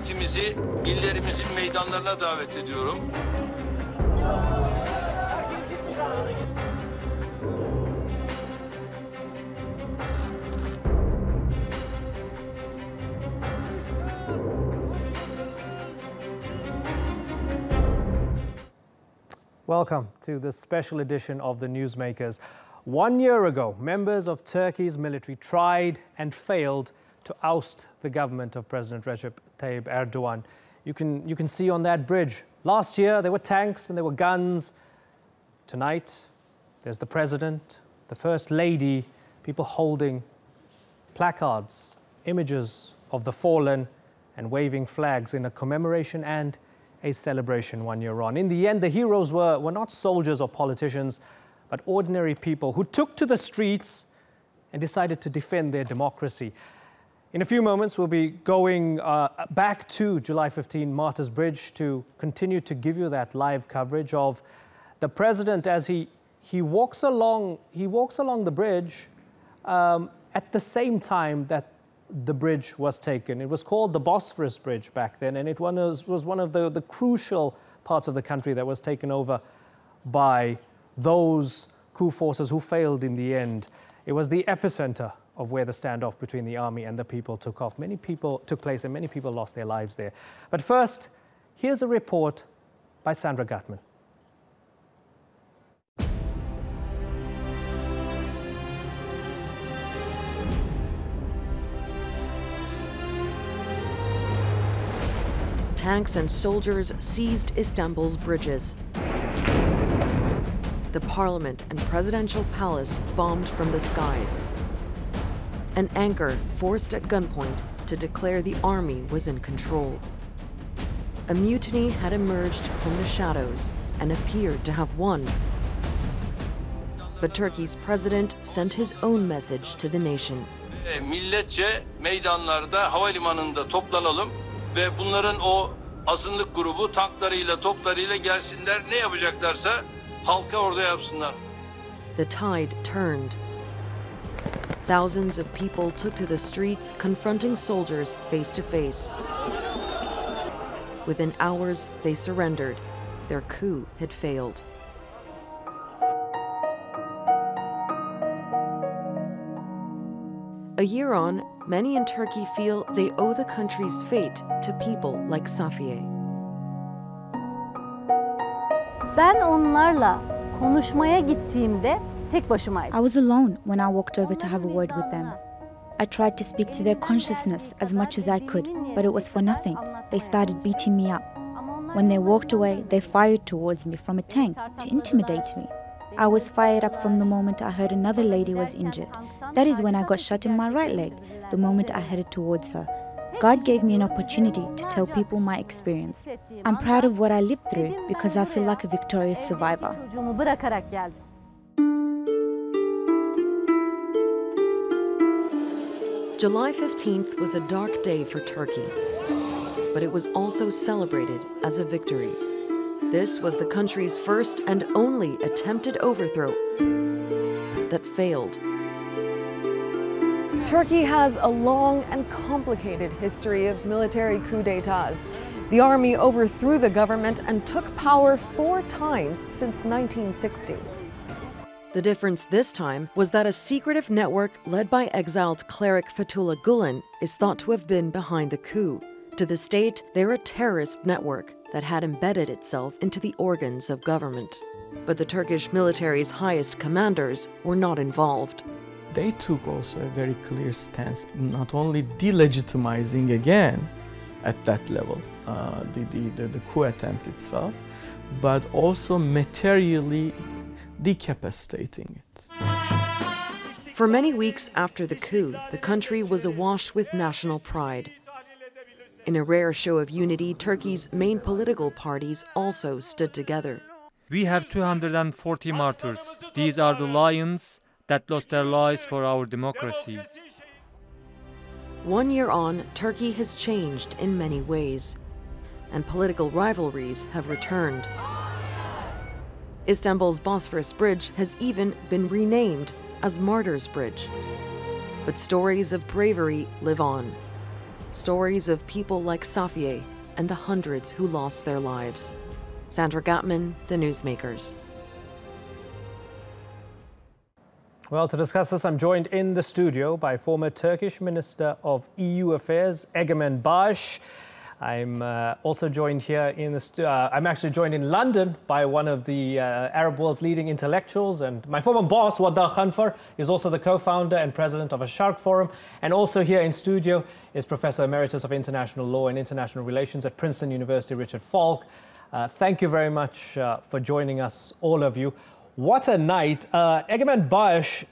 milletimizi illerimizin meydanlarına davet ediyorum. Welcome to this special edition of the Newsmakers. 1 year ago, members of Turkey's military tried and failed to oust the government of President Recep Tayyip Erdogan. You can see on that bridge. Last year, there were tanks and there were guns. Tonight, there's the president, the first lady, people holding placards, images of the fallen and waving flags in a commemoration and a celebration 1 year on. In the end, the heroes were not soldiers or politicians, but ordinary people who took to the streets and decided to defend their democracy. In a few moments, we'll be going back to July 15 Martyrs Bridge to continue to give you that live coverage of the president as he walks along the bridge at the same time that the bridge was taken. It was called the Bosphorus Bridge back then, and it was one of the crucial parts of the country that was taken over by those coup forces who failed in the end. It was the epicenter of where the standoff between the army and the people took place, and many people lost their lives there. But first, here's a report by Sandra Gutman. Tanks and soldiers seized Istanbul's bridges. The parliament and presidential palace bombed from the skies. An anchor forced at gunpoint to declare the army was in control. A mutiny had emerged from the shadows and appeared to have won. But Turkey's president sent his own message to the nation. Milletçe meydanlarda, havalimanında toplanalım ve bunların o azınlık grubu tanklarıyla, toplarıyla gelsinler, ne yapacaklarsa halka orada yapsınlar. The tide turned. Thousands of people took to the streets, confronting soldiers face to face. Within hours, they surrendered. Their coup had failed. A year on, many in Turkey feel they owe the country's fate to people like Safiye. Ben onlarla konuşmaya gittiğimde tek başımaydım. I was alone when I walked over to have a word with them. I tried to speak to their consciousness as much as I could, but it was for nothing. They started beating me up. When they walked away, they fired towards me from a tank to intimidate me. I was fired up from the moment I heard another lady was injured. That is when I got shot in my right leg, the moment I headed towards her. God gave me an opportunity to tell people my experience. I'm proud of what I lived through because I feel like a victorious survivor. July 15th was a dark day for Turkey, but it was also celebrated as a victory. This was the country's first and only attempted overthrow that failed. Turkey has a long and complicated history of military coup d'etats. The army overthrew the government and took power 4 times since 1960. The difference this time was that a secretive network led by exiled cleric Fethullah Gulen is thought to have been behind the coup. To the state, they're a terrorist network that had embedded itself into the organs of government. But the Turkish military's highest commanders were not involved. They took also a very clear stance, not only delegitimizing again at that level the coup attempt itself, but also materially decapacitating it. For many weeks after the coup, the country was awash with national pride. In a rare show of unity, Turkey's main political parties also stood together. We have 240 martyrs. These are the lions that lost their lives for our democracy. 1 year on, Turkey has changed in many ways, and political rivalries have returned. Istanbul's Bosphorus Bridge has even been renamed as Martyrs Bridge. But stories of bravery live on. Stories of people like Safiye and the hundreds who lost their lives. Sandra Gottman, The Newsmakers. Well, to discuss this, I'm joined in the studio by former Turkish Minister of EU Affairs, Egemen Bağış. I'm also joined here in the I'm actually joined in London by one of the Arab world's leading intellectuals, and my former boss, Wadda Khanfar, is also the co-founder and president of a Sharq Forum. And also here in studio is Professor Emeritus of International Law and International Relations at Princeton University, Richard Falk. Thank you very much for joining us, all of you. What a night. Egemen Bağış,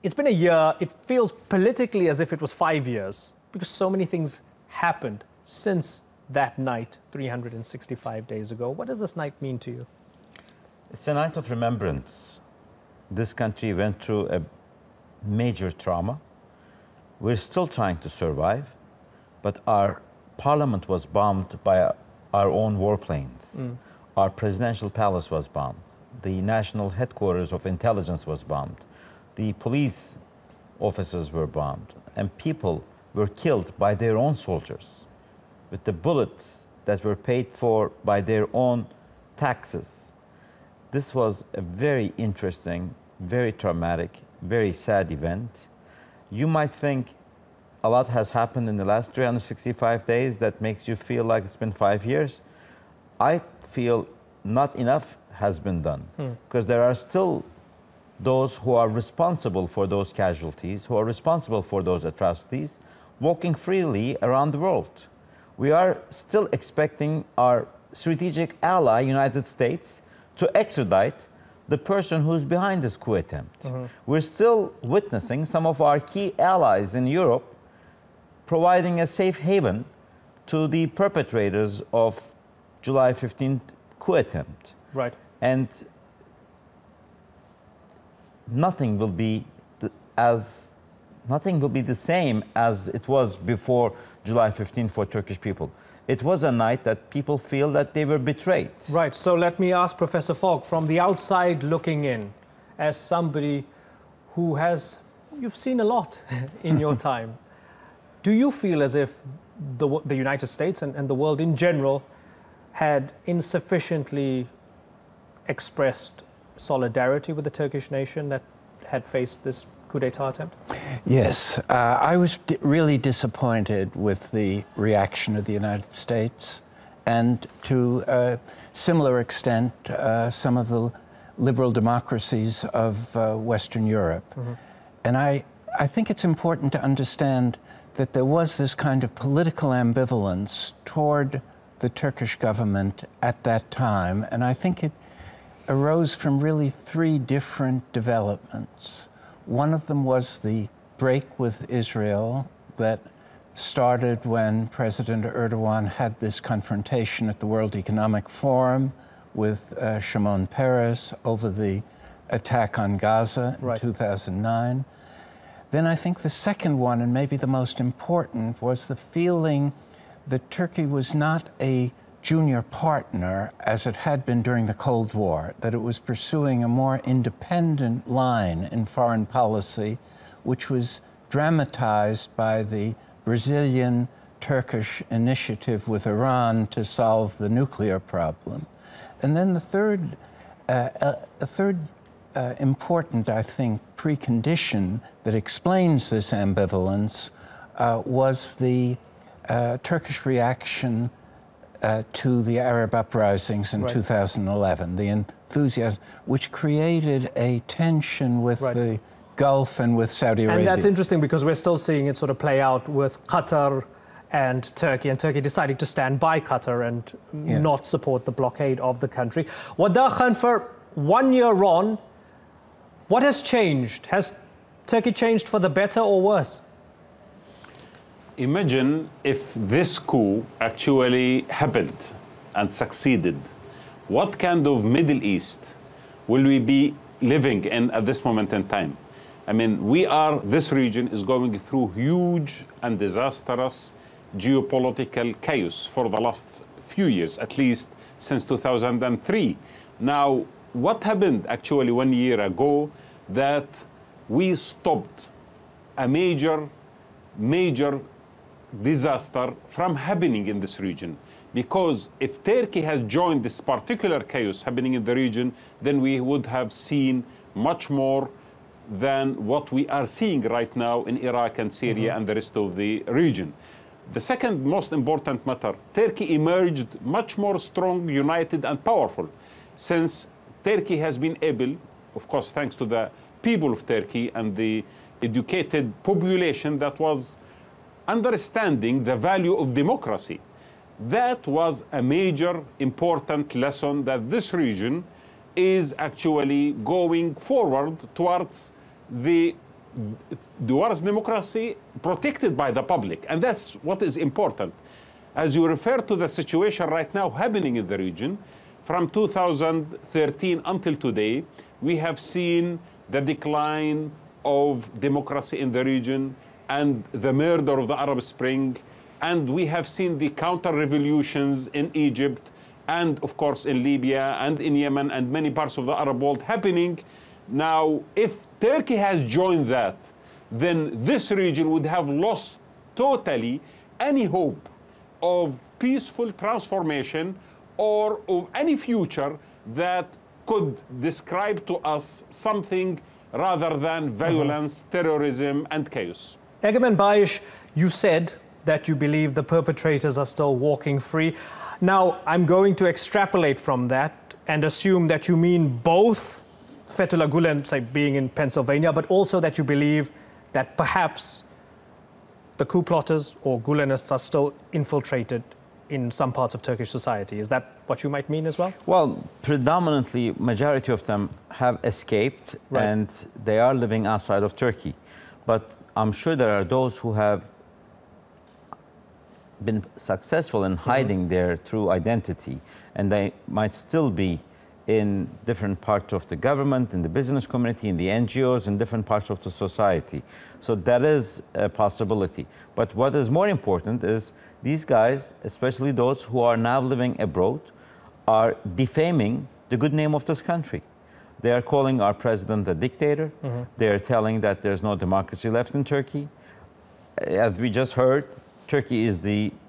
it's been a year. It feels politically as if it was 5 years, because so many things happened since that night 365 days ago. What does this night mean to you? It's a night of remembrance. This country went through a major trauma. We're still trying to survive, but our parliament was bombed by our own warplanes. Our presidential palace was bombed. The national headquarters of intelligence was bombed. The police offices were bombed, and people were killed by their own soldiers with the bullets that were paid for by their own taxes. This was a very interesting, very traumatic, very sad event. You might think a lot has happened in the last 365 days that makes you feel like it's been 5 years. I feel not enough has been done, because there are still those who are responsible for those casualties, who are responsible for those atrocities, walking freely around the world. We are still expecting our strategic ally, United States, to extradite the person who's behind this coup attempt. We're still witnessing some of our key allies in Europe providing a safe haven to the perpetrators of July 15th coup attempt. Right. And nothing will be the same as it was before July 15 for Turkish people. It was a night that people feel that they were betrayed. Right. So let me ask Professor Falk, from the outside looking in, as somebody who you've seen a lot in your time, do you feel as if the United States and the world in general had insufficiently expressed solidarity with the Turkish nation that had faced this coup d'etat attempt? Yes, I was really disappointed with the reaction of the United States, and to a similar extent some of the liberal democracies of Western Europe. And I think it's important to understand that there was this kind of political ambivalence toward the Turkish government at that time, and I think it arose from really three different developments. One of them was the break with Israel that started when President Erdogan had this confrontation at the World Economic Forum with Shimon Peres over the attack on Gaza in 2009. Then I think the second one, and maybe the most important, was the feeling that Turkey was not a junior partner as it had been during the Cold War, that it was pursuing a more independent line in foreign policy, which was dramatized by the Brazilian-Turkish initiative with Iran to solve the nuclear problem. And then the third important, I think, precondition that explains this ambivalence was the Turkish reaction to the Arab uprisings in 2011, the enthusiasm, which created a tension with the Gulf and with Saudi Arabia. And that's interesting because we're still seeing it sort of play out with Qatar and Turkey deciding to stand by Qatar and not support the blockade of the country. Wadda Khanfar, 1 year on, what has changed? Has Turkey changed for the better or worse? Imagine if this coup actually happened and succeeded. What kind of Middle East will we be living in at this moment in time? I mean, this region is going through huge and disastrous geopolitical chaos for the last few years, at least since 2003. Now, what happened actually 1 year ago that we stopped a major disaster from happening in this region. Because if Turkey has joined this particular chaos happening in the region, then we would have seen much more than what we are seeing right now in Iraq and Syria and the rest of the region. The second most important matter, Turkey emerged much more strong, united, and powerful since Turkey has been able, of course, thanks to the people of Turkey and the educated population that was understanding the value of democracy. That was a major important lesson that this region is actually going forward towards democracy protected by the public. And that's what is important. As you refer to the situation right now happening in the region, from 2013 until today, we have seen the decline of democracy in the region and the murder of the Arab Spring. And we have seen the counter-revolutions in Egypt and, of course, in Libya and in Yemen and many parts of the Arab world happening. Now, if Turkey has joined that, then this region would have lost totally any hope of peaceful transformation or of any future that could describe to us something rather than violence, terrorism, and chaos. Egemen Bayish, you said that you believe the perpetrators are still walking free. Now, I'm going to extrapolate from that and assume that you mean both Fethullah Gulen, say, being in Pennsylvania, but also that you believe that perhaps the coup plotters or Gulenists are still infiltrated in some parts of Turkish society. Is that what you might mean as well? Well, predominantly, majority of them have escaped and they are living outside of Turkey. But I'm sure there are those who have been successful in hiding their true identity, and they might still be in different parts of the government, in the business community, in the NGOs, in different parts of the society. So that is a possibility. But what is more important is these guys, especially those who are now living abroad, are defaming the good name of this country. They are calling our president a dictator. They are telling that there's no democracy left in Turkey. As we just heard, Turkey is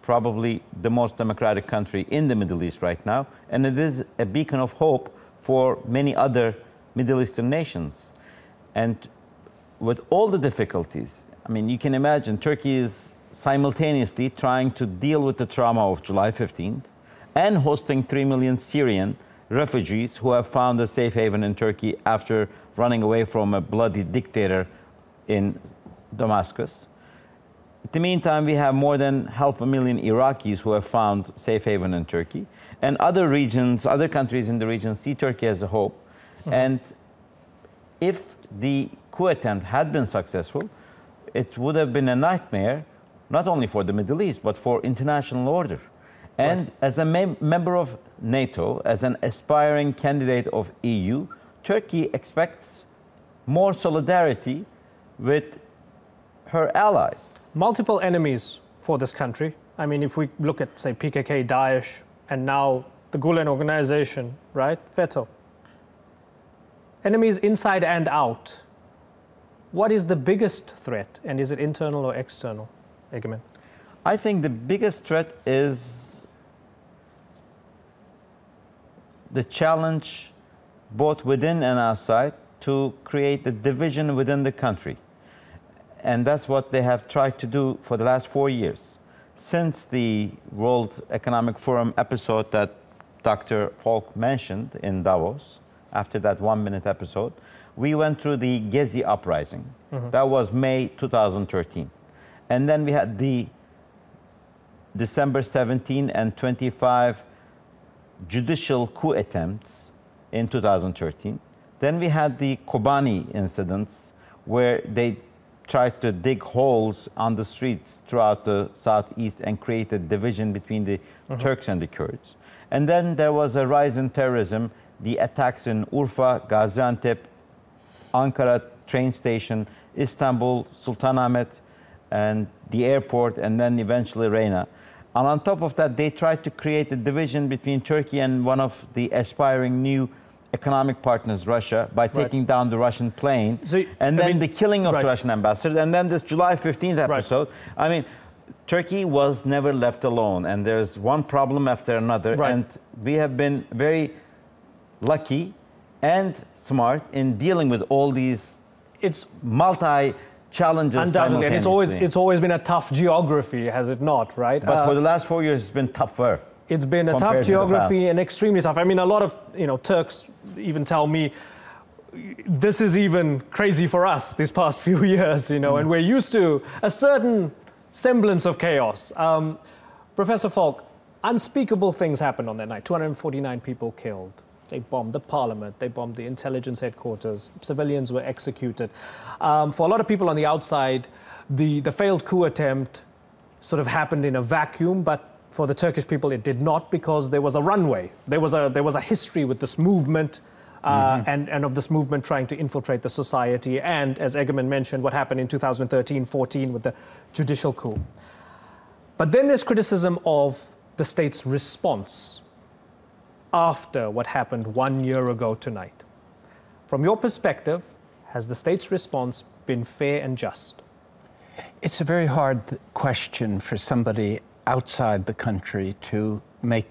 probably the most democratic country in the Middle East right now, and it is a beacon of hope for many other Middle Eastern nations. And with all the difficulties, I mean, you can imagine Turkey is simultaneously trying to deal with the trauma of July 15th and hosting 3 million Syrian refugees who have found a safe haven in Turkey after running away from a bloody dictator in Damascus. In the meantime, we have more than 500,000 Iraqis who have found safe haven in Turkey. And other regions, other countries in the region see Turkey as a hope. And if the coup attempt had been successful, it would have been a nightmare, not only for the Middle East, but for international order. And as a member of NATO, as an aspiring candidate of EU, Turkey expects more solidarity with her allies. Multiple enemies for this country. I mean, if we look at, say, PKK, Daesh, and now the Gulen organization, right? FETÖ. Enemies inside and out. What is the biggest threat, and is it internal or external, Egemen? I think the biggest threat is the challenge, both within and outside, to create the division within the country. And that's what they have tried to do for the last 4 years. Since the World Economic Forum episode that Dr. Falk mentioned in Davos, after that 1-minute episode, we went through the Gezi uprising. That was May 2013. And then we had the December 17 and 25 judicial coup attempts in 2013. Then we had the Kobani incidents where they tried to dig holes on the streets throughout the southeast and create a division between the Turks and the Kurds. And then there was a rise in terrorism, the attacks in Urfa, Gaziantep, Ankara train station, Istanbul, Sultanahmet, and the airport, and then eventually Reyna. And on top of that, they tried to create a division between Turkey and one of the aspiring new economic partners, Russia, by taking down the Russian plane, and then the killing of the Russian ambassador, and then this July 15th episode. I mean, Turkey was never left alone, and there's one problem after another. Right. And we have been very lucky and smart in dealing with all these multi-challenges. Undoubtedly, and it's always been a tough geography, has it not, right? But for the last 4 years, it's been tougher. It's been a tough geography and extremely tough. I mean, a lot of Turks even tell me this is even crazy for us these past few years, and we're used to a certain semblance of chaos. Professor Falk, unspeakable things happened on that night. 249 people killed. They bombed the parliament. They bombed the intelligence headquarters. Civilians were executed. For a lot of people on the outside, the failed coup attempt sort of happened in a vacuum, but for the Turkish people, it did not, because there was a runway. There was a history with this movement, and of this movement trying to infiltrate the society. And as Egemen mentioned, what happened in 2013-14 with the judicial coup. But then there's criticism of the state's response after what happened 1 year ago tonight. From your perspective, has the state's response been fair and just? It's a very hard question for somebody outside the country to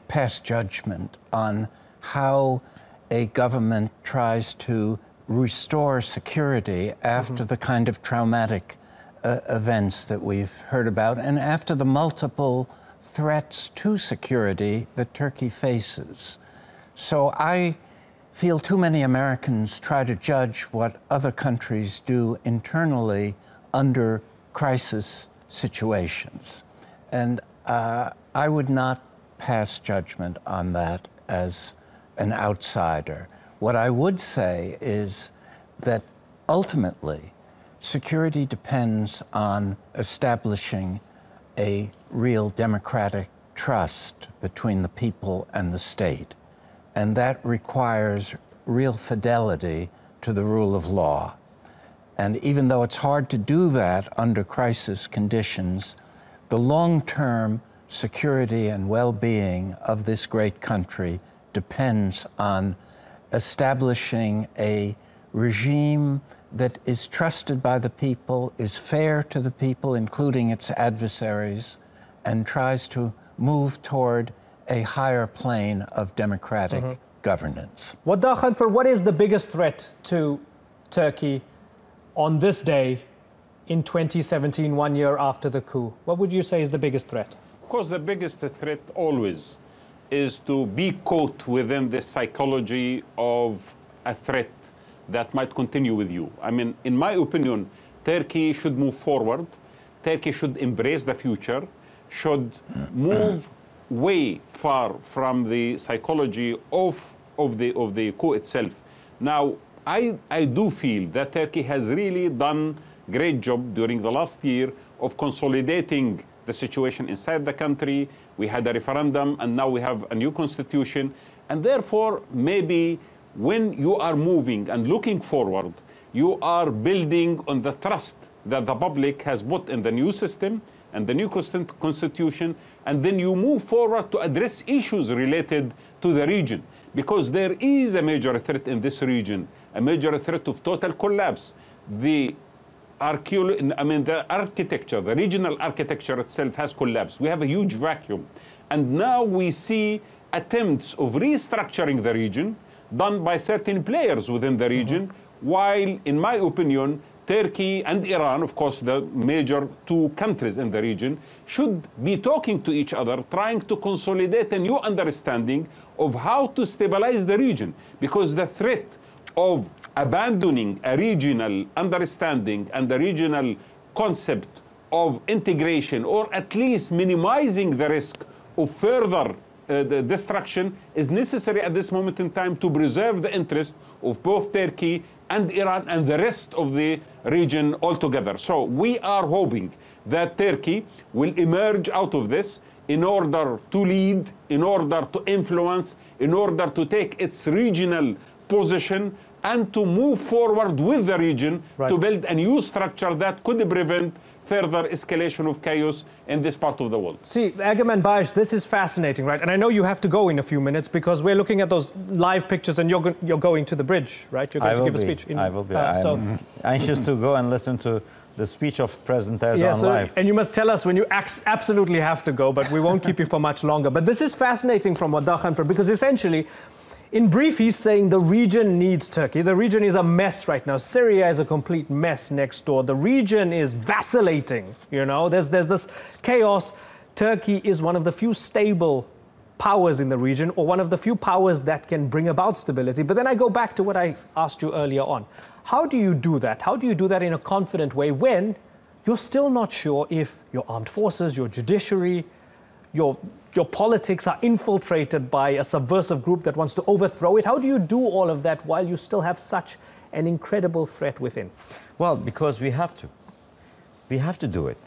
pass judgment on how a government tries to restore security after the kind of traumatic events that we've heard about, and after the multiple threats to security that Turkey faces. So I feel too many Americans try to judge what other countries do internally under crisis situations. And I would not pass judgment on that as an outsider. What I would say is that ultimately, security depends on establishing a real democratic trust between the people and the state. And that requires real fidelity to the rule of law. And even though it's hard to do that under crisis conditions, the long-term security and well-being of this great country depends on establishing a regime that is trusted by the people, is fair to the people, including its adversaries, and tries to move toward a higher plane of democratic governance. Wadda Khanfar, what is the biggest threat to Turkey on this day in 2017, 1 year after the coup? What would you say is the biggest threat? Of course, the biggest threat always is to be caught within the psychology of a threat that might continue with you. I mean, in my opinion, Turkey should move forward. Turkey should embrace the future, should move way far from the psychology of the coup itself. Now, I do feel that Turkey has really done a great job during the last year of consolidating the situation inside the country. We had a referendum, and now we have a new constitution. And therefore, maybe when you are moving and looking forward, you are building on the trust that the public has put in the new system and the new constitution, and then you move forward to address issues related to the region. Because there is a major threat in this region, a major threat of total collapse. The architecture, the regional architecture itself has collapsed. We have a huge vacuum. And now we see attempts of restructuring the region done by certain players within the region, while, in my opinion, Turkey and Iran, of course, the major two countries in the region, should be talking to each other, trying to consolidate a new understanding of how to stabilize the region. Because the threat of abandoning a regional understanding and a regional concept of integration, or at least minimizing the risk of further the destruction, is necessary at this moment in time to preserve the interest of both Turkey and Iran and the rest of the region altogether. So we are hoping that Turkey will emerge out of this in order to lead, in order to influence, in order to take its regional position and to move forward with the region to build a new structure that could prevent further escalation of chaos in this part of the world. See, Egemen Bayish, this is fascinating, right? And I know you have to go in a few minutes because we're looking at those live pictures and you're going to the bridge, right? You're going to give a speech. I will be. I'm anxious to go and listen to the speech of President Erdogan Yeah, so, live. and you must tell us when you absolutely have to go, but we won't keep you for much longer. But this is fascinating from Waddah Khanfar, because essentially, in brief, he's saying the region needs Turkey. The region is a mess right now. Syria is a complete mess next door. The region is vacillating, you know. There's this chaos. Turkey is one of the few stable powers in the region, or one of the few powers that can bring about stability. But then I go back to what I asked you earlier on. How do you do that? How do you do that in a confident way when you're still not sure if your armed forces, your judiciary, your politics are infiltrated by a subversive group that wants to overthrow it? How do you do all of that while you still have such an incredible threat within? Well, because we have to. We have to do it.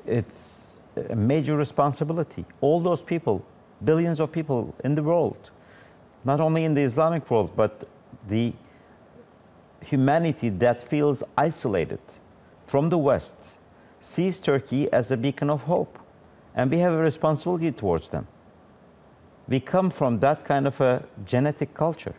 It's a major responsibility. All those people, billions of people in the world, not only in the Islamic world, but the humanity that feels isolated from the West, sees Turkey as a beacon of hope. And we have a responsibility towards them. We come from that kind of a genetic culture.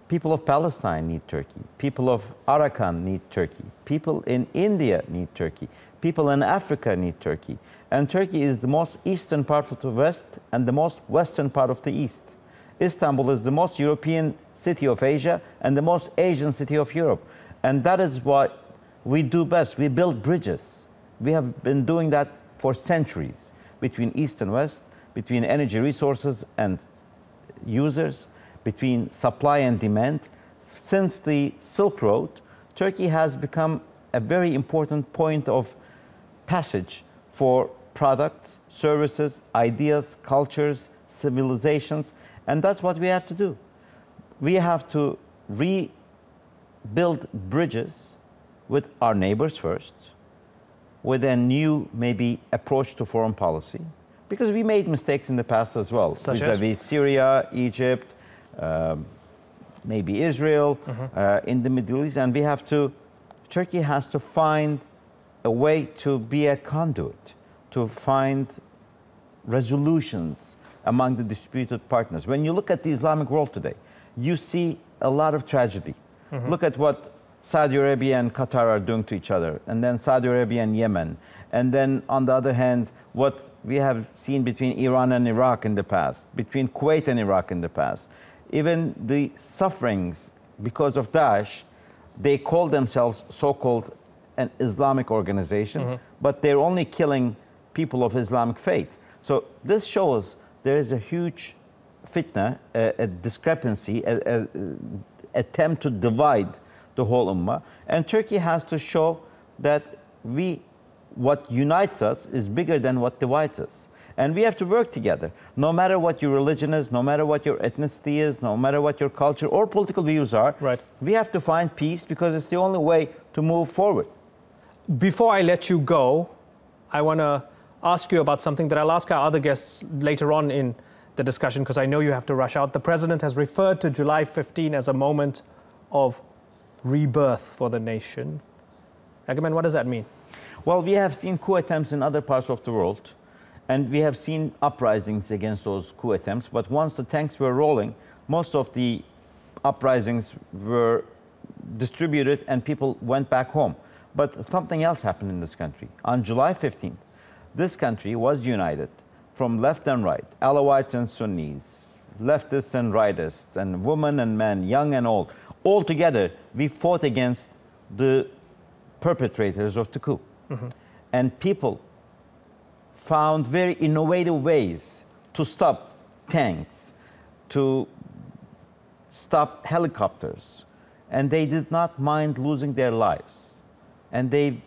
People of Palestine need Turkey. People of Arakan need Turkey. People in India need Turkey. People in Africa need Turkey. And Turkey is the most eastern part of the West and the most western part of the East. Istanbul is the most European city of Asia and the most Asian city of Europe. And that is what we do best. We build bridges. We have been doing that for centuries between East and West, between energy resources and users, between supply and demand. Since the Silk Road, Turkey has become a very important point of passage for products, services, ideas, cultures, civilizations, and that's what we have to do. We have to rebuild bridges with our neighbors first, with a new, maybe, approach to foreign policy, because we made mistakes in the past as well, vis-a-vis Syria, Egypt, maybe Israel, in the Middle East, and we have to, Turkey has to find a way to be a conduit, to find resolutions among the disputed partners. When you look at the Islamic world today, you see a lot of tragedy. Look at what Saudi Arabia and Qatar are doing to each other, and then Saudi Arabia and Yemen. And then, on the other hand, what we have seen between Iran and Iraq in the past, between Kuwait and Iraq in the past. Even the sufferings because of Daesh, they call themselves so-called an Islamic organization, but they're only killing people of Islamic faith. So this shows there is a huge fitna, a discrepancy, an attempt to divide the whole ummah. And Turkey has to show that what unites us is bigger than what divides us. And we have to work together. No matter what your religion is, no matter what your ethnicity is, no matter what your culture or political views are, we have to find peace because it's the only way to move forward. Before I let you go, I want to ask you about something that I'll ask our other guests later on in the discussion, because I know you have to rush out. The president has referred to July 15 as a moment of rebirth for the nation. Egemen, what does that mean? Well, we have seen coup attempts in other parts of the world, and we have seen uprisings against those coup attempts. But once the tanks were rolling, most of the uprisings were distributed and people went back home. But something else happened in this country. On July 15th, this country was united from left and right, Alawites and Sunnis, leftists and rightists, and women and men, young and old. All together, we fought against the perpetrators of the coup. And people found very innovative ways to stop tanks, to stop helicopters, and they did not mind losing their lives. And they,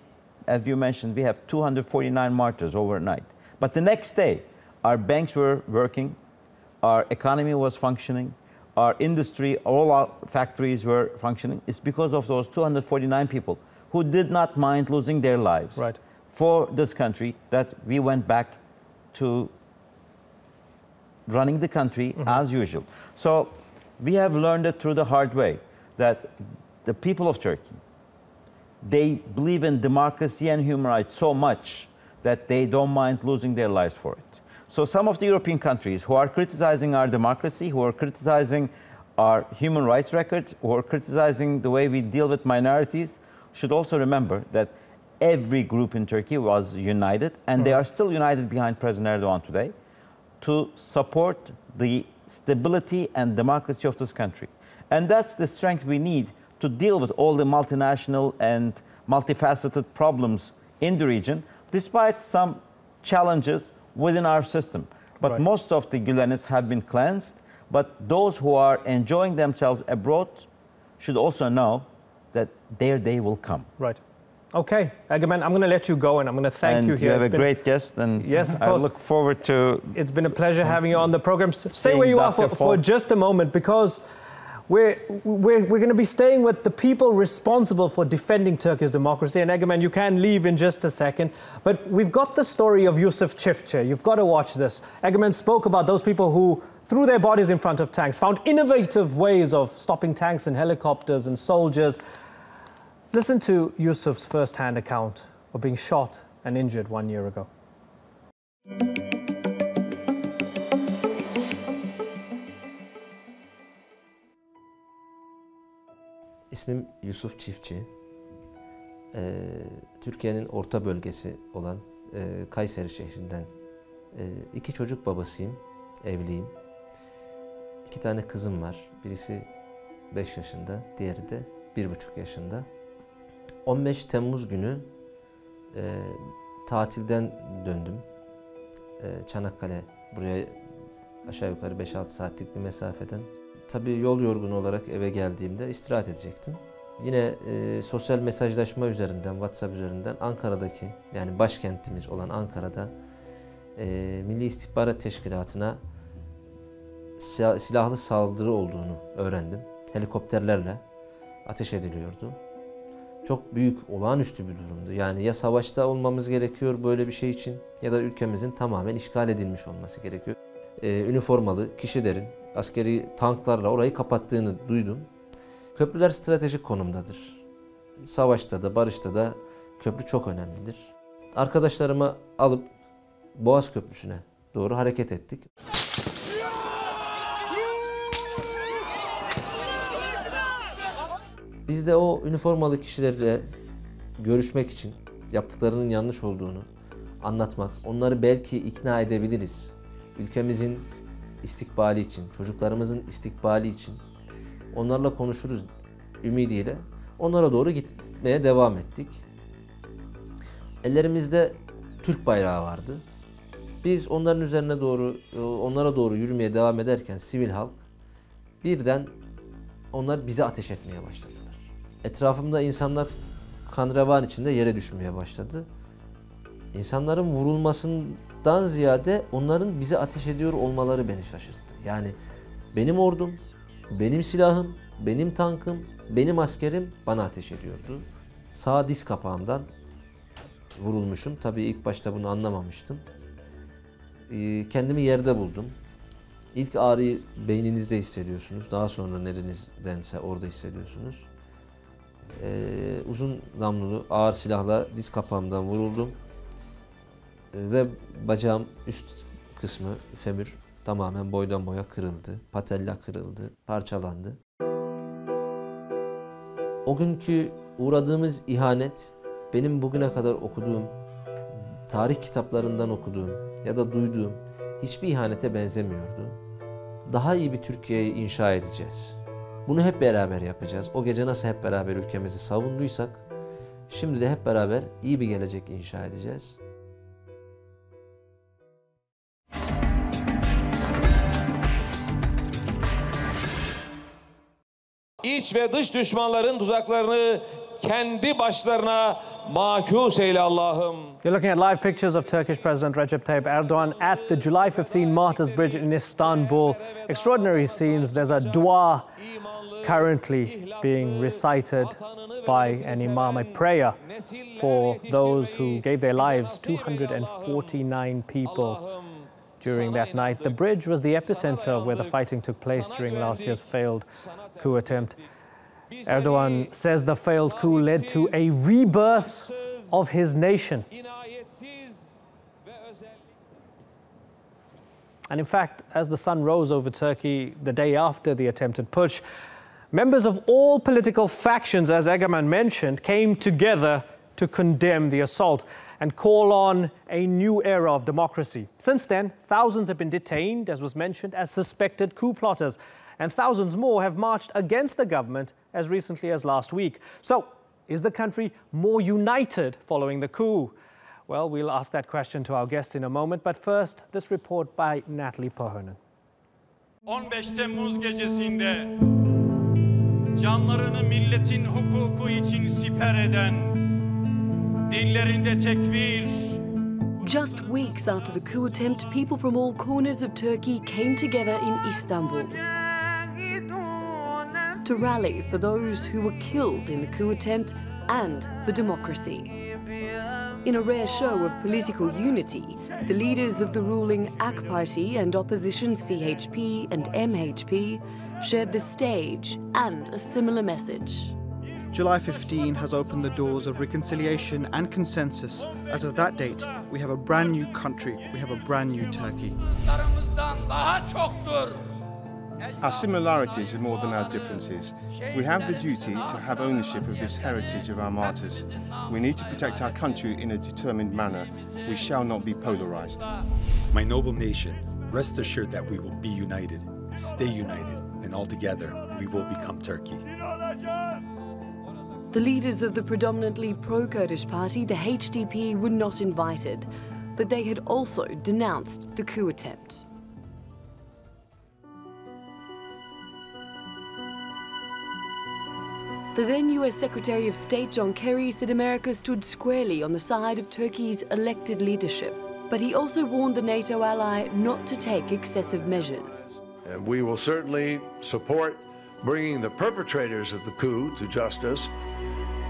as you mentioned, we have 249 martyrs overnight. But the next day, our banks were working, our economy was functioning, our industry, all our factories were functioning. It's because of those 249 people who did not mind losing their lives for this country that we went back to running the country as usual. So we have learned it through the hard way that the people of Turkey, they believe in democracy and human rights so much that they don't mind losing their lives for it. So some of the European countries who are criticizing our democracy, who are criticizing our human rights records, who are criticizing the way we deal with minorities, should also remember that every group in Turkey was united, and they are still united behind President Erdogan today to support the stability and democracy of this country. And that's the strength we need to deal with all the multinational and multifaceted problems in the region, despite some challenges within our system. But most of the Gülenists have been cleansed, but those who are enjoying themselves abroad should also know that their day will come. Right. Okay, Egemen, I'm going to let you go, and I'm going to thank you here. You have a great guest, and yes, of I course. look forward to... It's been a pleasure having you on the program. Stay where you are for just a moment, because we're going to be staying with the people responsible for defending Turkish democracy. And Egemen, you can leave in just a second. But we've got the story of Yusuf Çiftçi. You've got to watch this. Egemen spoke about those people who threw their bodies in front of tanks, found innovative ways of stopping tanks and helicopters and soldiers. Listen to Yusuf's first-hand account of being shot and injured 1 year ago. İsmim Yusuf Çiftçi. Türkiye'nin orta bölgesi olan Kayseri şehrinden 2 çocuk babasıyım, evliyim. 2 tane kızım var. Birisi 5 yaşında, diğeri de 1,5 yaşında. 15 Temmuz günü tatilden döndüm. Çanakkale, buraya aşağı yukarı 5-6 saatlik bir mesafeden. Tabii yol yorgunu olarak eve geldiğimde istirahat edecektim. Yine sosyal mesajlaşma üzerinden, WhatsApp üzerinden Ankara'daki, yani başkentimiz olan Ankara'da Milli İstihbarat Teşkilatı'na silahlı saldırı olduğunu öğrendim. Helikopterlerle ateş ediliyordu. Çok büyük, olağanüstü bir durumdu. Yani ya savaşta olmamız gerekiyor böyle bir şey için, ya da ülkemizin tamamen işgal edilmiş olması gerekiyor. Üniformalı kişilerin askeri tanklarla orayı kapattığını duydum. Köprüler stratejik konumdadır. Savaşta da, barışta da köprü çok önemlidir. Arkadaşlarımı alıp Boğaz Köprüsü'ne doğru hareket ettik. Biz de o üniformalı kişilerle görüşmek için yaptıklarının yanlış olduğunu anlatmak, onları belki ikna edebiliriz. Ülkemizin istikbali için, çocuklarımızın istikbali için onlarla konuşuruz ümidiyle onlara doğru gitmeye devam ettik. Ellerimizde Türk bayrağı vardı. Biz onların üzerine doğru, onlara doğru yürümeye devam ederken sivil halk birden onlar bize ateş etmeye başladılar. Etrafımda insanlar kan revan içinde yere düşmeye başladı. İnsanların vurulmasından ziyade onların bize ateş ediyor olmaları beni şaşırttı. Yani benim ordum, benim silahım, benim tankım, benim askerim bana ateş ediyordu. Sağ diz kapağımdan vurulmuşum. Tabii ilk başta bunu anlamamıştım. Kendimi yerde buldum. İlk ağrıyı beyninizde hissediyorsunuz. Daha sonra nerenizdense orada hissediyorsunuz. Uzun namlulu ağır silahla diz kapağımdan vuruldum. Ve bacağım üst kısmı, femür tamamen boydan boya kırıldı. Patella kırıldı, parçalandı. O günkü uğradığımız ihanet benim bugüne kadar okuduğum, tarih kitaplarından okuduğum ya da duyduğum hiçbir ihanete benzemiyordu. Daha iyi bir Türkiye'yi inşa edeceğiz. Bunu hep beraber yapacağız. O gece nasıl hep beraber ülkemizi savunduysak, şimdi de hep beraber iyi bir gelecek inşa edeceğiz. İç ve dış düşmanların tuzaklarını kendi başlarına mahkus eyle Allah'ım. You're looking at live pictures of Turkish President Recep Tayyip Erdogan at the July 15 Martyrs Bridge in Istanbul. Extraordinary scenes. There's a dua currently being recited by an imam, a prayer for those who gave their lives, 249 people during that night. The bridge was the epicenter where the fighting took place during last year's failed coup attempt. Erdogan says the failed coup led to a rebirth of his nation. And in fact, as the sun rose over Turkey the day after the attempted putsch, members of all political factions, as Egemen mentioned, came together to condemn the assault and call on a new era of democracy. Since then, thousands have been detained, as was mentioned, as suspected coup plotters, and thousands more have marched against the government as recently as last week. So, is the country more united following the coup? Well, we'll ask that question to our guests in a moment, but first, this report by Natalie Pohonen. 15 Temmuz gecesinde canlarını milletin hukuku için siper eden, dillerinde tekbir. Just weeks after the coup attempt, people from all corners of Turkey came together in Istanbul to rally for those who were killed in the coup attempt and for democracy. In a rare show of political unity, the leaders of the ruling AK Party and opposition CHP and MHP shared the stage and a similar message. July 15 has opened the doors of reconciliation and consensus. As of that date, we have a brand new country, we have a brand new Turkey. Our similarities are more than our differences. We have the duty to have ownership of this heritage of our martyrs. We need to protect our country in a determined manner. We shall not be polarized. My noble nation, rest assured that we will be united, stay united, and altogether we will become Turkey. The leaders of the predominantly pro-Kurdish party, the HDP, were not invited, but they had also denounced the coup attempt. The then US Secretary of State John Kerry said America stood squarely on the side of Turkey's elected leadership, but he also warned the NATO ally not to take excessive measures. And we will certainly support bringing the perpetrators of the coup to justice,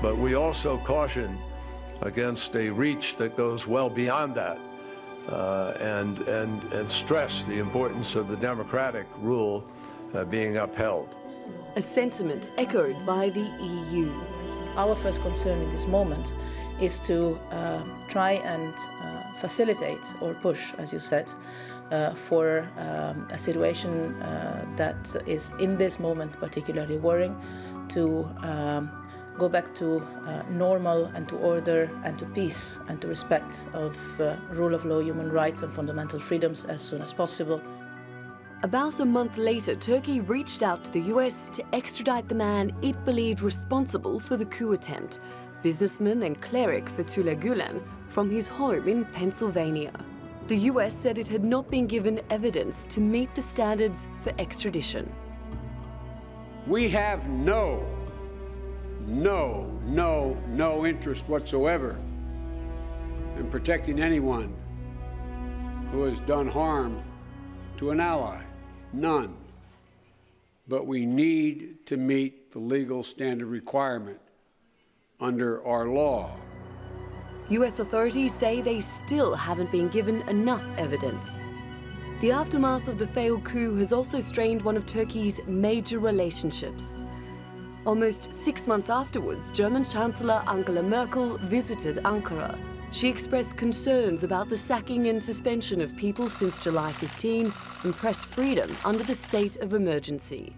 but we also caution against a reach that goes well beyond that and stress the importance of the democratic rule being upheld. A sentiment echoed by the EU. Our first concern in this moment is to try and facilitate or push, as you said, for a situation that is in this moment particularly worrying, to go back to normal and to order and to peace and to respect of rule of law, human rights and fundamental freedoms as soon as possible. About a month later, Turkey reached out to the US to extradite the man it believed responsible for the coup attempt, businessman and cleric Fethullah Gulen, from his home in Pennsylvania. The US said it had not been given evidence to meet the standards for extradition. We have no interest whatsoever in protecting anyone who has done harm to an ally. None. But we need to meet the legal standard requirement under our law. US authorities say they still haven't been given enough evidence. The aftermath of the failed coup has also strained one of Turkey's major relationships. Almost 6 months afterwards, German Chancellor Angela Merkel visited Ankara. She expressed concerns about the sacking and suspension of people since July 15 and press freedom under the state of emergency.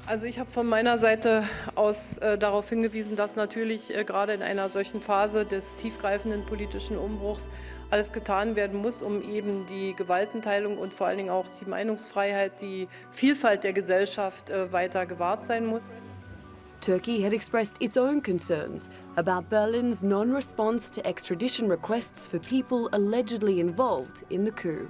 Also ich habe von meiner Seite aus darauf hingewiesen, dass natürlich gerade in einer solchen Phase des tiefgreifenden politischen Umbruchs alles getan werden muss, um eben die Gewaltenteilung und vor allen Dingen auch die Meinungsfreiheit, die Vielfalt der Gesellschaft weiter gewahrt sein muss. Turkey had expressed its own concerns about Berlin's non-response to extradition requests for people allegedly involved in the coup.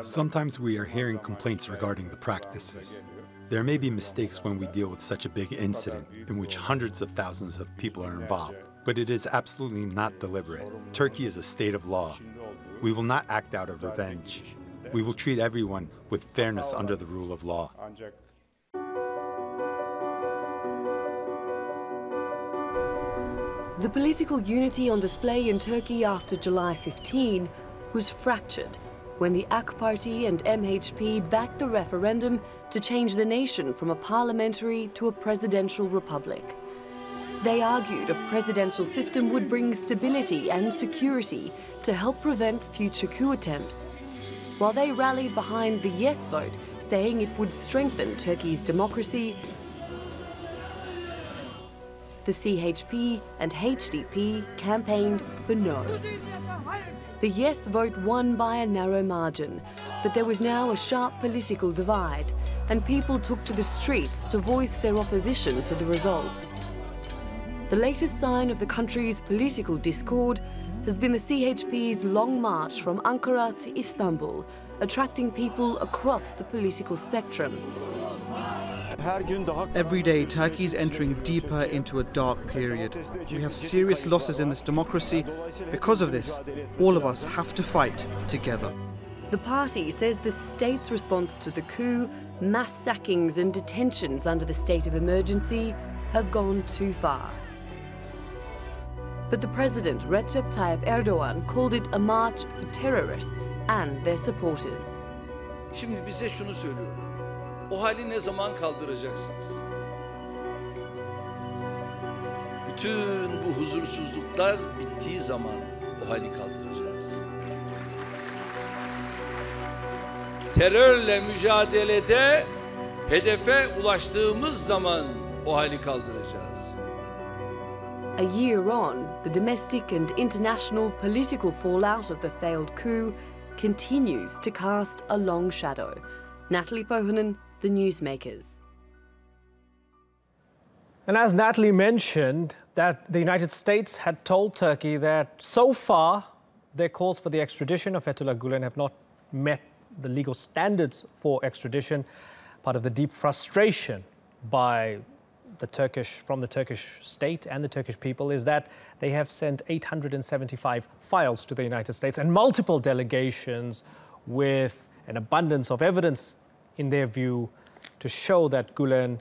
Sometimes we are hearing complaints regarding the practices. There may be mistakes when we deal with such a big incident in which hundreds of thousands of people are involved, but it is absolutely not deliberate. Turkey is a state of law. We will not act out of revenge. We will treat everyone with fairness under the rule of law. The political unity on display in Turkey after July 15 was fractured when the AK Party and MHP backed the referendum to change the nation from a parliamentary to a presidential republic. They argued a presidential system would bring stability and security to help prevent future coup attempts, while they rallied behind the yes vote, saying it would strengthen Turkey's democracy. the CHP and HDP campaigned for no. The yes vote won by a narrow margin, but there was now a sharp political divide, and people took to the streets to voice their opposition to the result. The latest sign of the country's political discord has been the CHP's long march from Ankara to Istanbul, attracting people across the political spectrum. Every day, Turkey is entering deeper into a dark period. We have serious losses in this democracy. Because of this, all of us have to fight together. The party says the state's response to the coup, mass sackings and detentions under the state of emergency, have gone too far. But the president, Recep Tayyip Erdogan, called it a march for terrorists and their supporters. Şimdi bize şunu söylüyor. O hali ne zaman kaldıracaksınız? Bütün bu huzursuzluklar bittiği zaman o hali kaldıracağız. Terörle mücadelede hedefe ulaştığımız zaman o hali kaldıracağız. A year on, the domestic and international political fallout of the failed coup continues to cast a long shadow. Natalie Pohonen, the Newsmakers. And as Natalie mentioned, that the United States had told Turkey that so far their calls for the extradition of Fethullah Gulen have not met the legal standards for extradition. Part of the deep frustration from the Turkish state and the Turkish people is that they have sent 875 files to the United States and multiple delegations with an abundance of evidence, in their view, to show that Gulen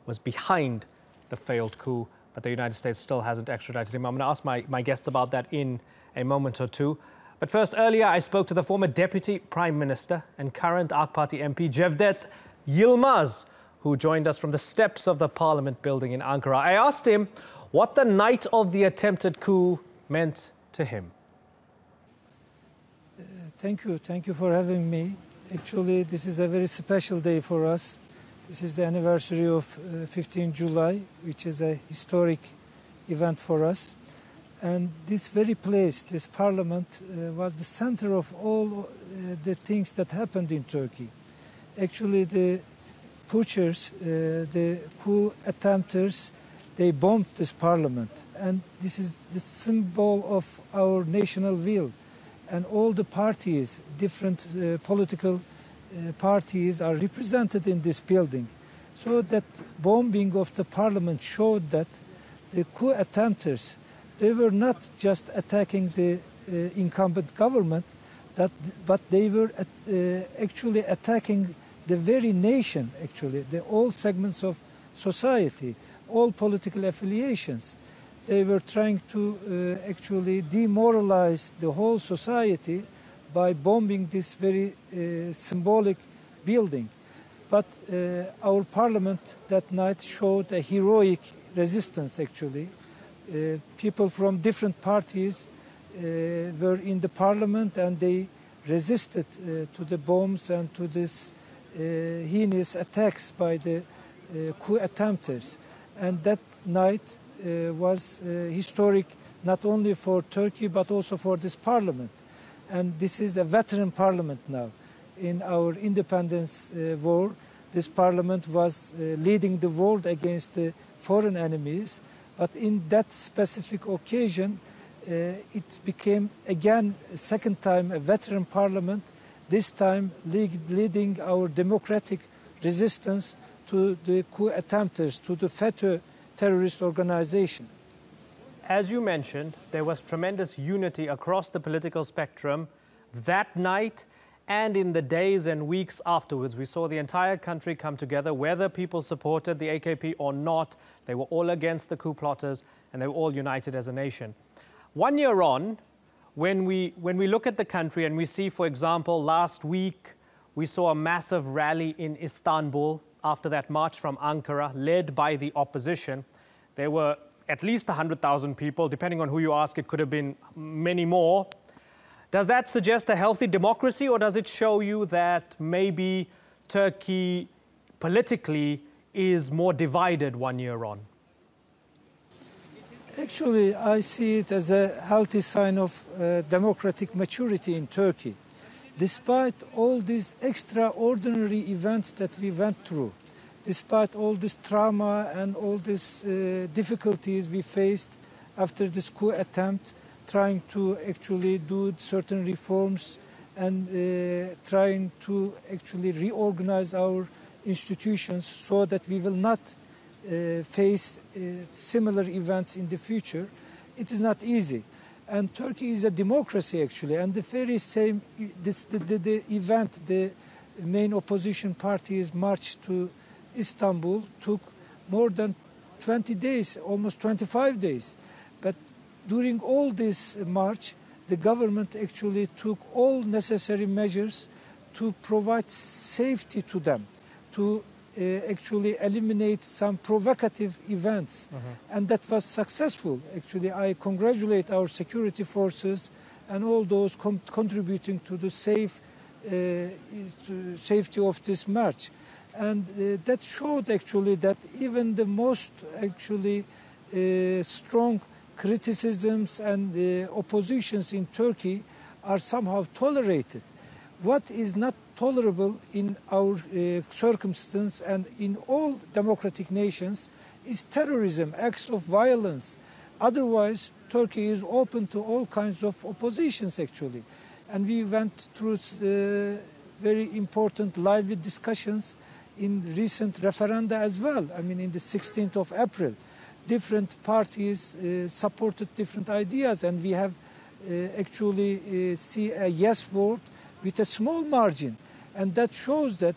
was behind the failed coup, but the United States still hasn't extradited him. I'm going to ask my guests about that in a moment or two. But first, earlier I spoke to the former Deputy Prime Minister and current AK Party MP, Cevdet Yilmaz, who joined us from the steps of the Parliament building in Ankara. I asked him what the night of the attempted coup meant to him. Thank you for having me. Actually, this is a very special day for us. This is the anniversary of 15 July, which is a historic event for us. And this very place, this parliament, was the center of all the things that happened in Turkey. Actually, the putschers, the coup attempters, they bombed this parliament. And this is the symbol of our national will. And all the parties, different political parties are represented in this building. So that bombing of the parliament showed that the coup attempters, they were not just attacking the incumbent government, but they were actually attacking the very nation, actually, all segments of society, all political affiliations. They were trying to actually demoralize the whole society by bombing this very symbolic building. But our parliament that night showed a heroic resistance, actually. People from different parties were in the parliament and they resisted to the bombs and to this heinous attacks by the coup attempters. And that night was historic not only for Turkey but also for this parliament. And this is a veteran parliament now. In our independence war, this parliament was leading the world against the foreign enemies. But in that specific occasion, it became again a second time a veteran parliament, this time leading our democratic resistance to the coup attempters, to the FETÖ terrorist organization. As you mentioned, there was tremendous unity across the political spectrum that night and in the days and weeks afterwards. We saw the entire country come together, whether people supported the AKP or not. They were all against the coup plotters and they were all united as a nation. 1 year on, when we look at the country and we see, for example, last week we saw a massive rally in Istanbul after that march from Ankara led by the opposition. There were at least 100,000 people. Depending on who you ask, it could have been many more. Does that suggest a healthy democracy, or does it show you that maybe Turkey politically is more divided 1 year on? Actually, I see it as a healthy sign of democratic maturity in Turkey. Despite all these extraordinary events that we went through, despite all this trauma and all these difficulties we faced after this coup attempt, trying to actually do certain reforms and trying to actually reorganize our institutions so that we will not face similar events in the future, it is not easy. And Turkey is a democracy actually, and the very same, the event, the main opposition party's march to Istanbul took more than 20 days, almost 25 days. But during all this march, the government actually took all necessary measures to provide safety to them, to actually eliminate some provocative events. And that was successful. Actually, I congratulate our security forces and all those contributing to the safety of this march. And that showed actually that even the most actually strong criticisms and oppositions in Turkey are somehow tolerated. What is not tolerable in our circumstance and in all democratic nations is terrorism, acts of violence. Otherwise, Turkey is open to all kinds of oppositions actually. And we went through very important lively discussions in recent referenda as well. I mean, in the 16th of April, different parties supported different ideas, and we have actually see a yes vote with a small margin. And that shows that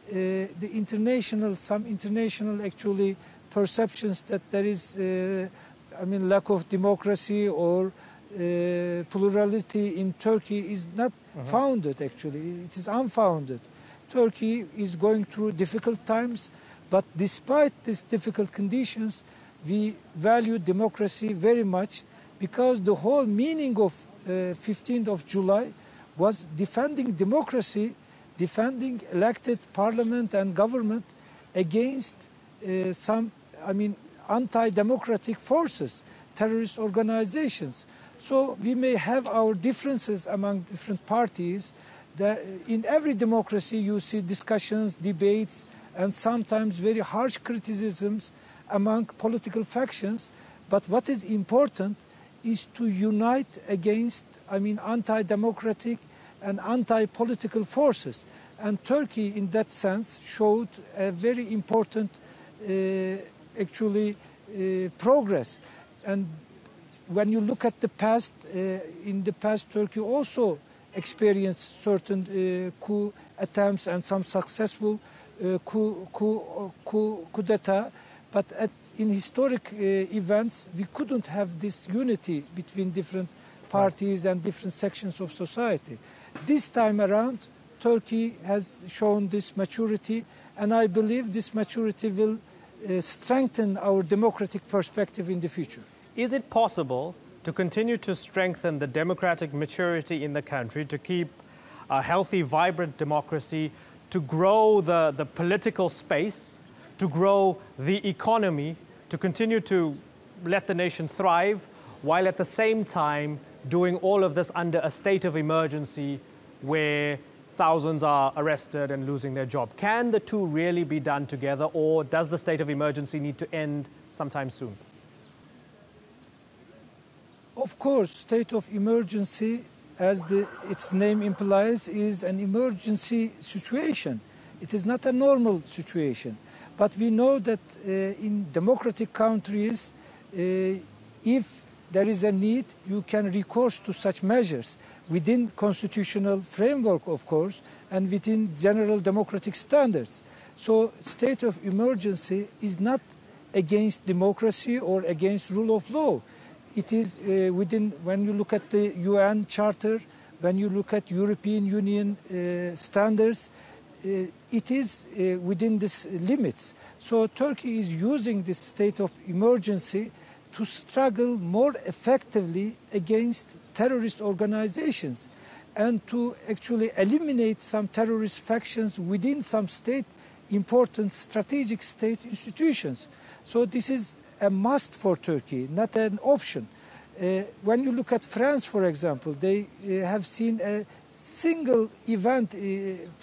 some international actually perceptions that there is, lack of democracy or plurality in Turkey is not founded actually. It is unfounded. Turkey is going through difficult times, but despite these difficult conditions, we value democracy very much because the whole meaning of 15th of July was defending democracy, defending elected parliament and government against anti-democratic forces, terrorist organizations. So we may have our differences among different parties. In every democracy you see discussions, debates, and sometimes very harsh criticisms among political factions. But what is important is to unite against anti-democratic and anti-political forces. And Turkey, in that sense, showed a very important progress. And when you look at the past, in the past Turkey also experienced certain coup attempts and some successful coup d'etat. But in historic events, we couldn't have this unity between different parties and different sections of society. This time around, Turkey has shown this maturity, and I believe this maturity will strengthen our democratic perspective in the future. Is it possible to continue to strengthen the democratic maturity in the country, to keep a healthy, vibrant democracy, to grow the political space, to grow the economy, to continue to let the nation thrive, while at the same time doing all of this under a state of emergency where thousands are arrested and losing their job? Can the two really be done together, or does the state of emergency need to end sometime soon? Of course, state of emergency, as its name implies, is an emergency situation. It is not a normal situation. But we know that in democratic countries, if there is a need, you can recourse to such measures within constitutional framework, of course, and within general democratic standards. So state of emergency is not against democracy or against rule of law. It is within, when you look at the UN Charter, when you look at European Union standards, it is within these limits. So Turkey is using this state of emergency to struggle more effectively against terrorist organizations and to actually eliminate some terrorist factions within some important strategic state institutions. So this is a must for Turkey, not an option. When you look at France, for example, they have seen a single event,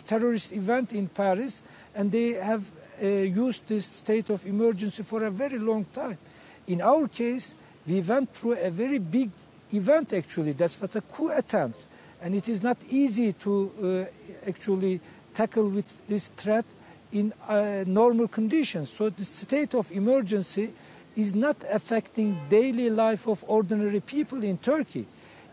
terrorist event in Paris, and they have used this state of emergency for a very long time. In our case, we went through a very big event, actually. That's what a coup attempt. And it is not easy to actually tackle with this threat in normal conditions. So the state of emergency is not affecting daily life of ordinary people in Turkey.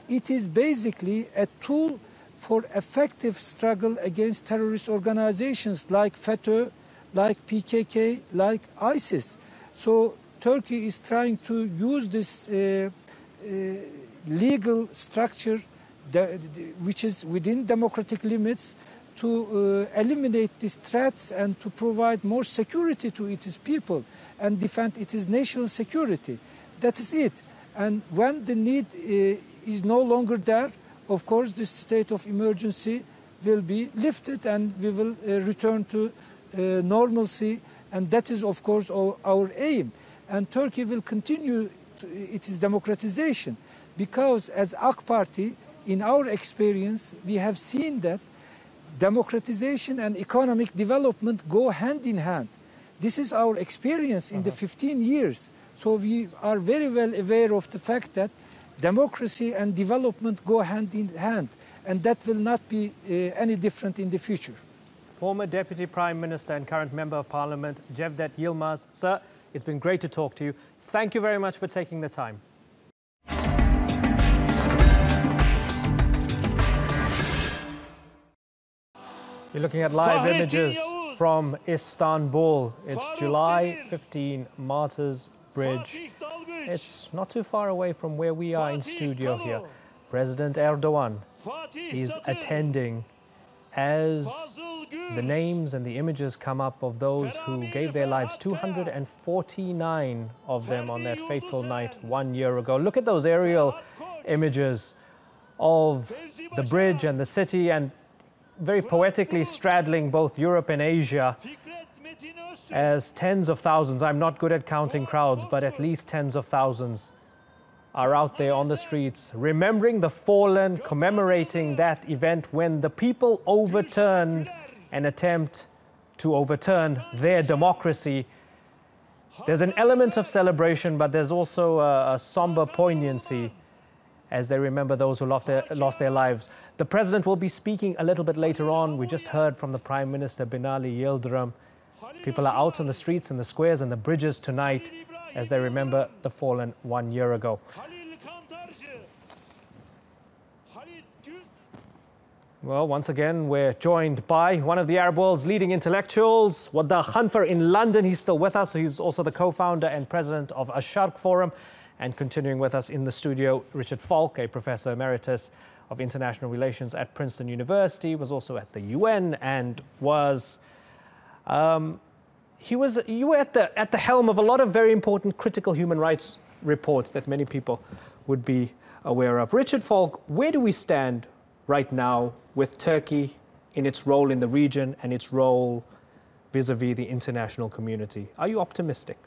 It is basically a tool for effective struggle against terrorist organizations like FETÖ, like PKK, like ISIS. So Turkey is trying to use this legal structure which is within democratic limits to eliminate these threats and to provide more security to its people and defend its national security. That is it. And when the need is no longer there, of course, this state of emergency will be lifted and we will return to normalcy. And that is, of course, our aim. And Turkey will continue its democratization because as AK Party, in our experience, we have seen that democratization and economic development go hand in hand. This is our experience in the 15 years. So we are very well aware of the fact that democracy and development go hand in hand, and that will not be any different in the future. Former Deputy Prime Minister and current Member of Parliament, Cevdet Yılmaz. Sir, it's been great to talk to you. Thank you very much for taking the time. You're looking at live images from Istanbul. It's July 15, Martyrs Bridge. It's not too far away from where we are in studio here. President Erdogan is attending as the names and the images come up of those who gave their lives, 249 of them on that fateful night 1 year ago. Look at those aerial images of the bridge and the city, and very poetically straddling both Europe and Asia, as tens of thousands, I'm not good at counting crowds, but at least tens of thousands are out there on the streets, remembering the fallen, commemorating that event when the people overturned an attempt to overturn their democracy. There's an element of celebration, but there's also a somber poignancy as they remember those who lost their lives. The president will be speaking a little bit later on. We just heard from the Prime Minister, Binali Yildirim. People are out on the streets and the squares and the bridges tonight as they remember the fallen 1 year ago. Well, once again, we're joined by one of the Arab world's leading intellectuals, Wadda Khanfar in London. He's still with us. He's also the co-founder and president of Asharq Forum. And continuing with us in the studio, Richard Falk, a professor emeritus of international relations at Princeton University, was also at the UN and was you were at the helm of a lot of very important critical human rights reports that many people would be aware of. Richard Falk, where do we stand right now with Turkey in its role in the region and its role vis-a-vis the international community? Are you optimistic?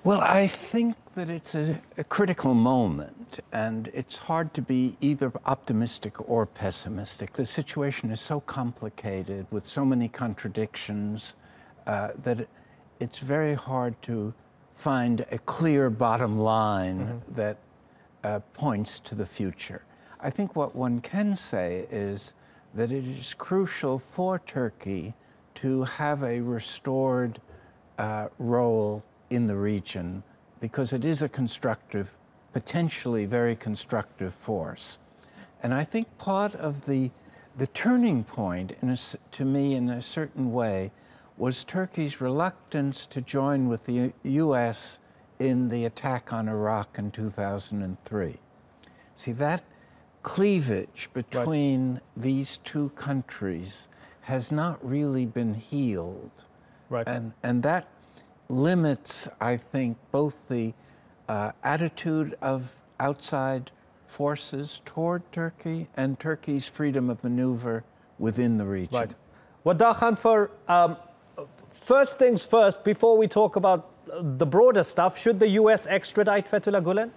Well, I think that it's a critical moment, and it's hard to be either optimistic or pessimistic. The situation is so complicated with so many contradictions that it's very hard to find a clear bottom line that points to the future. I think what one can say is that it is crucial for Turkey to have a restored role in the region, because it is a constructive, potentially very constructive force. And I think part of the turning point, to me, in a certain way, was Turkey's reluctance to join with the US in the attack on Iraq in 2003. See, that cleavage between these two countries has not really been healed. And that limits, I think, both the attitude of outside forces toward Turkey and Turkey's freedom of maneuver within the region. Wadda Khanfar, first things first, before we talk about the broader stuff, should the US extradite Fethullah Gulen?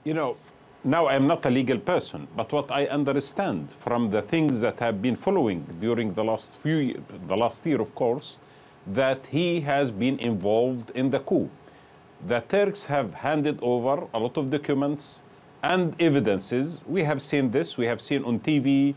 You know, now I'm not a legal person, but what I understand from the things that have been following during the last year, of course, that he has been involved in the coup. The Turks have handed over a lot of documents and evidences. We have seen this. We have seen on TV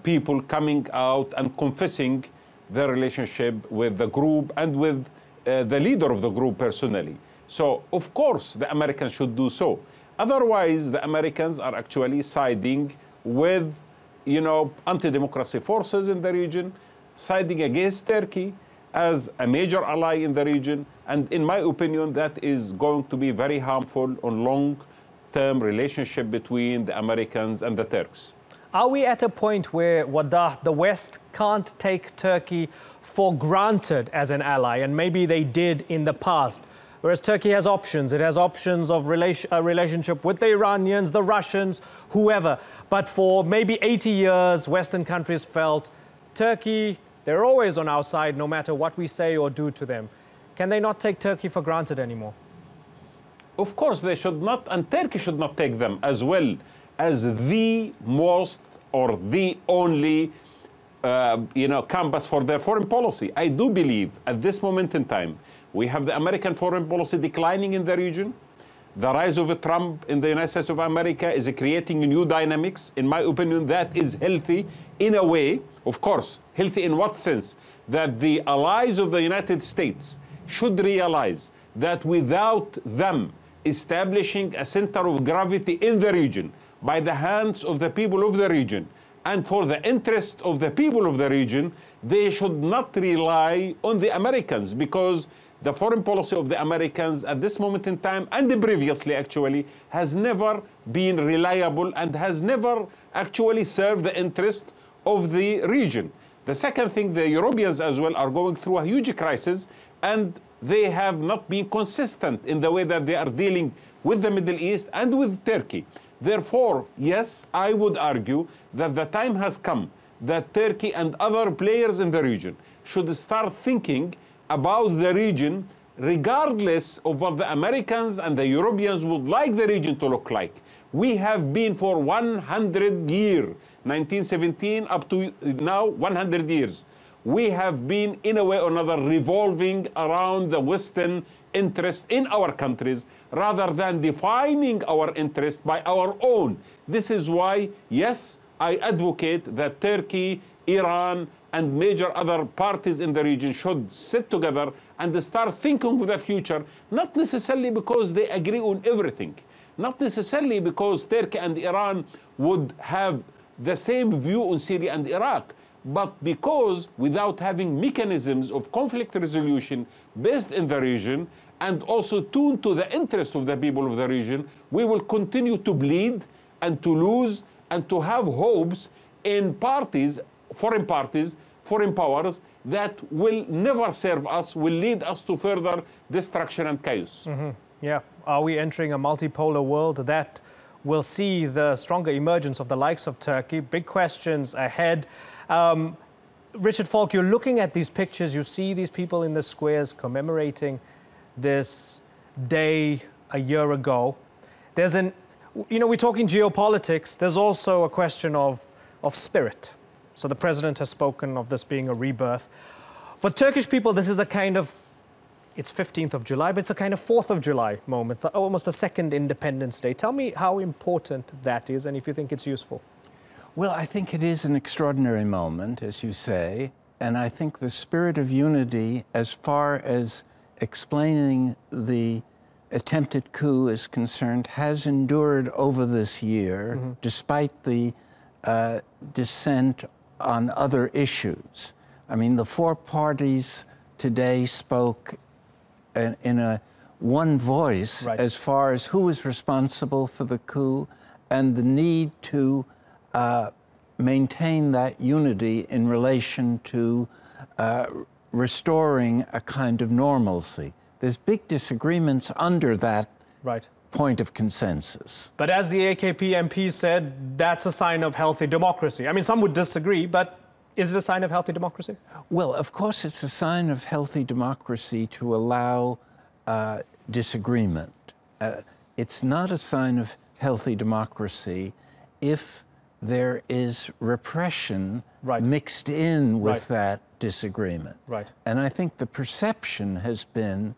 people coming out and confessing their relationship with the group and with the leader of the group personally. So, of course, the Americans should do so. Otherwise, the Americans are actually siding with, you know, anti-democracy forces in the region, siding against Turkey as a major ally in the region. And in my opinion, that is going to be very harmful on long-term relationship between the Americans and the Turks. Are we at a point where, Waddah, the West can't take Turkey for granted as an ally, and maybe they did in the past? Whereas Turkey has options. It has options of relationship with the Iranians, the Russians, whoever. But for maybe 80 years, Western countries felt Turkey, they're always on our side, no matter what we say or do to them. Can they not take Turkey for granted anymore? Of course they should not, and Turkey should not take them as well as the most or the only canvas for their foreign policy. I do believe at this moment in time, we have the American foreign policy declining in the region. The rise of Trump in the United States of America is creating new dynamics. In my opinion, that is healthy in a way. Of course, healthy in what sense? That the allies of the United States should realize that without them establishing a center of gravity in the region by the hands of the people of the region and for the interest of the people of the region, they should not rely on the Americans, because the foreign policy of the Americans at this moment in time, and previously actually, has never been reliable and has never actually served the interest of the region. The second thing, the Europeans as well are going through a huge crisis, and they have not been consistent in the way that they are dealing with the Middle East and with Turkey. Therefore, yes, I would argue that the time has come that Turkey and other players in the region should start thinking about the region regardless of what the Americans and the Europeans would like the region to look like. We have been for 100 years, 1917 up to now, 100 years. We have been, in a way or another, revolving around the Western interest in our countries rather than defining our interest by our own. This is why, yes, I advocate that Turkey, Iran, and major other parties in the region should sit together and start thinking of the future, not necessarily because they agree on everything, not necessarily because Turkey and Iran would have the same view on Syria and Iraq, but because without having mechanisms of conflict resolution based in the region and also tuned to the interest of the people of the region, we will continue to bleed and to lose and to have hopes in parties, foreign powers that will never serve us, will lead us to further destruction and chaos. Yeah. Are we entering a multipolar world that will see the stronger emergence of the likes of Turkey? Big questions ahead. Richard Falk, you're looking at these pictures, you see these people in the squares commemorating this day a year ago. There's we're talking geopolitics, there's also a question of spirit. So the president has spoken of this being a rebirth. For Turkish people, this is a kind of, it's 15th of July, but it's a kind of 4th of July moment, almost a second Independence Day. Tell me how important that is and if you think it's useful. Well, I think it is an extraordinary moment, as you say, and I think the spirit of unity, as far as explaining the attempted coup is concerned, has endured over this year, despite the dissent on other issues. I mean, the four parties today spoke in a one voice as far as who was responsible for the coup and the need to maintain that unity in relation to restoring a kind of normalcy. There's big disagreements under that point of consensus. But as the AKP MP said, that's a sign of healthy democracy. I mean, some would disagree, but Is it a sign of healthy democracy? Well, of course, it's a sign of healthy democracy to allow disagreement. It's not a sign of healthy democracy if there is repression mixed in with that disagreement. Right. And I think the perception has been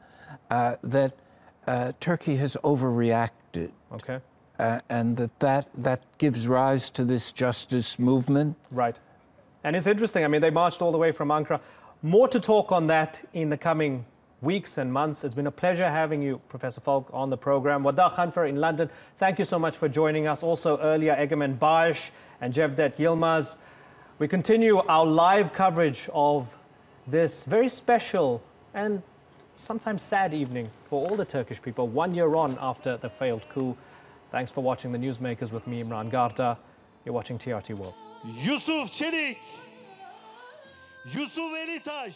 that Turkey has overreacted. Okay. And that gives rise to this justice movement. Right. And it's interesting, I mean, they marched all the way from Ankara. More to talk on that in the coming weeks and months. It's been a pleasure having you, Professor Falk, on the program. Wada Khanfer in London, thank you so much for joining us. Also earlier, Egemen Bash and Cevdet Yilmaz. We continue our live coverage of this very special and sometimes sad evening for all the Turkish people, 1 year on after the failed coup. Thanks for watching the Newsmakers with me, Imran Garta. You're watching TRT World. Yusuf Çelik, Yusuf Elitaş,